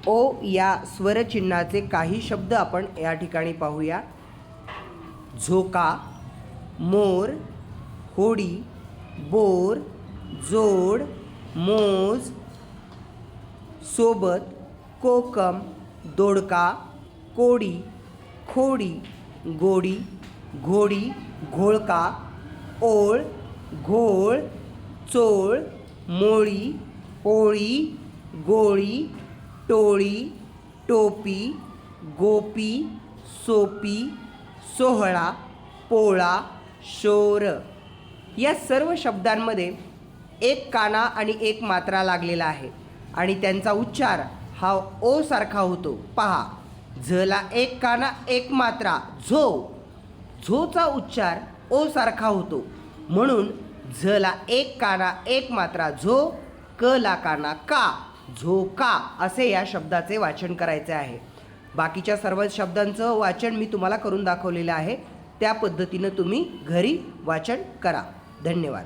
ओ या स्वरचिन्हाचे काही शब्द आपण या ठिकाणी पाहूया. झोका, मोर, होडी, बोर, जोड, मोज, सोबत, कोकम, दोडका, कोडी, खोडी, गोडी, घोडी, घोळका, ओळ, घोळ, चोळ, मोळी, पोळी, गोळी, टोळी, टोपी, गोपी, सोपी, सोहळा, पोळा, शोर या सर्व शब्दांमध्ये एक काना आणि एक मात्रा लागलेला आहे आणि त्यांचा उच्चार हा ओ सारखा होतो. पहा, झला एक काना एक मात्रा झो, झोचा उच्चार ओ सारखा होतो, म्हणून झला एक काना एक मात्रा झो, क ला काना का, झोका असे या शब्दाचे वाचन करायचे आहे. बाकीच्या सर्व शब्दांचं वाचन मी तुम्हाला करून दाखवलेलं आहे. त्या पद्धतीनं तुम्ही घरी वाचन करा. धन्यवाद.